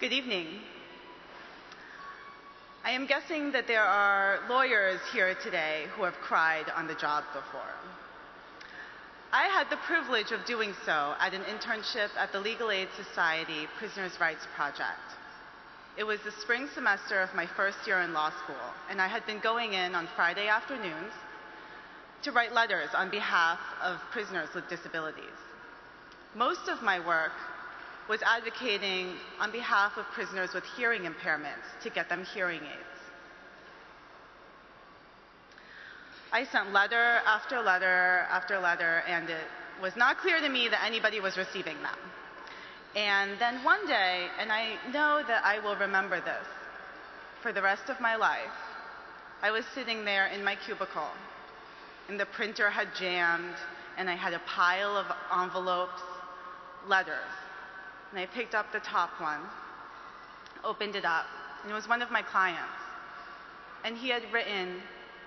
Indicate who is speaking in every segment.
Speaker 1: Good evening. I am guessing that there are lawyers here today who have cried on the job before. I had the privilege of doing so at an internship at the Legal Aid Society Prisoners' Rights Project. It was the spring semester of my first year in law school, and I had been going in on Friday afternoons to write letters on behalf of prisoners with disabilities. Most of my work was advocating on behalf of prisoners with hearing impairments to get them hearing aids. I sent letter after letter after letter, and it was not clear to me that anybody was receiving them. And then one day, and I know that I will remember this for the rest of my life, I was sitting there in my cubicle, and the printer had jammed, and I had a pile of envelopes, letters. And I picked up the top one, opened it up, and it was one of my clients. And he had written,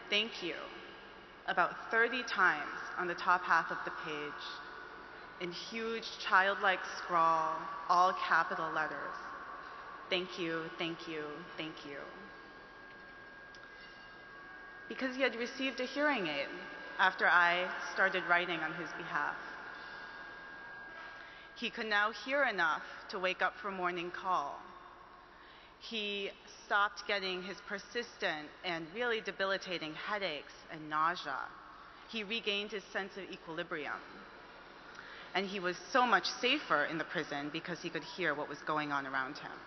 Speaker 1: "Thank you," about 30 times on the top half of the page, in huge childlike scrawl, all capital letters. "Thank you, thank you, thank you." Because he had received a hearing aid after I started writing on his behalf. He could now hear enough to wake up for morning call. He stopped getting his persistent and really debilitating headaches and nausea. He regained his sense of equilibrium. And he was so much safer in the prison because he could hear what was going on around him.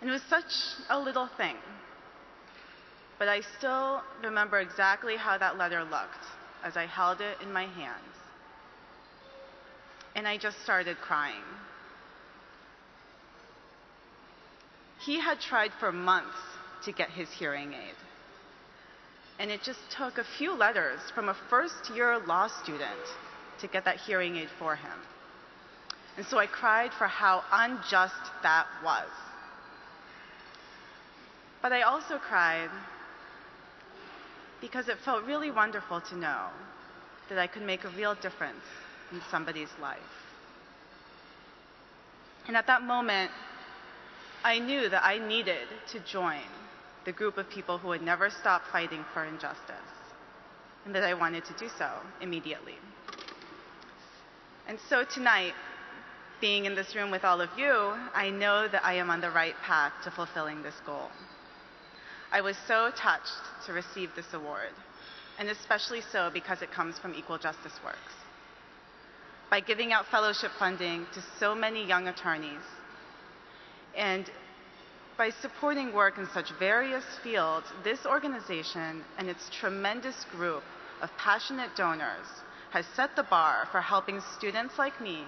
Speaker 1: And it was such a little thing. But I still remember exactly how that letter looked as I held it in my hands. And I just started crying. He had tried for months to get his hearing aid. And it just took a few letters from a first-year law student to get that hearing aid for him. And so I cried for how unjust that was. But I also cried because it felt really wonderful to know that I could make a real difference in somebody's life. And at that moment, I knew that I needed to join the group of people who would never stop fighting for injustice, and that I wanted to do so immediately. And so tonight, being in this room with all of you, I know that I am on the right path to fulfilling this goal. I was so touched to receive this award, and especially so because it comes from Equal Justice Works. By giving out fellowship funding to so many young attorneys, and by supporting work in such various fields, this organization and its tremendous group of passionate donors has set the bar for helping students like me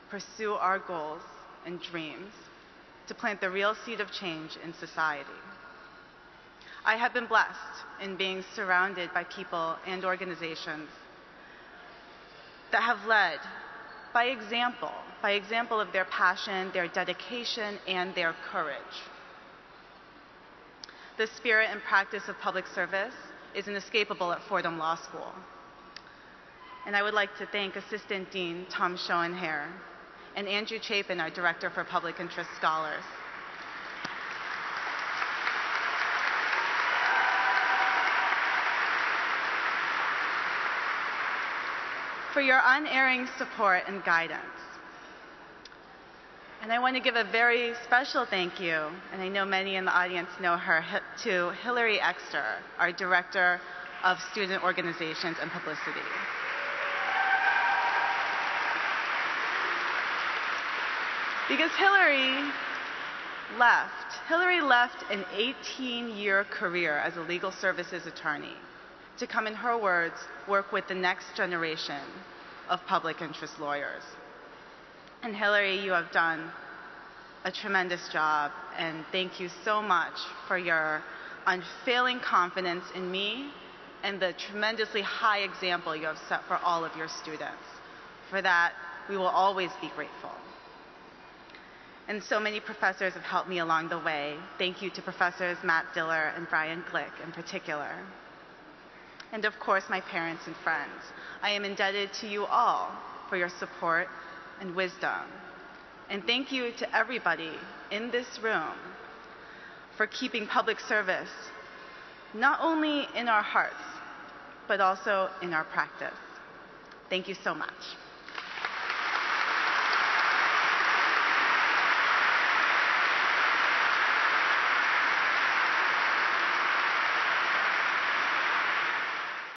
Speaker 1: pursue our goals and dreams to plant the real seed of change in society. I have been blessed in being surrounded by people and organizations that have led by example of their passion, their dedication, and their courage. The spirit and practice of public service is inescapable at Fordham Law School. And I would like to thank Assistant Dean Tom Schoenherr and Andrew Chapin, our Director for Public Interest Scholars. For your unerring support and guidance. And I want to give a very special thank you, and I know many in the audience know her, to Hillary Exter, our Director of Student Organizations and Publicity. Because Hillary left an 18-year career as a legal services attorney to come, in her words, work with the next generation of public interest lawyers. And Hillary, you have done a tremendous job, and thank you so much for your unfailing confidence in me and the tremendously high example you have set for all of your students. For that, we will always be grateful. And so many professors have helped me along the way. Thank you to Professors Matt Diller and Brian Glick in particular. And of course, my parents and friends. I am indebted to you all for your support and wisdom. And thank you to everybody in this room for keeping public service not only in our hearts, but also in our practice. Thank you so much.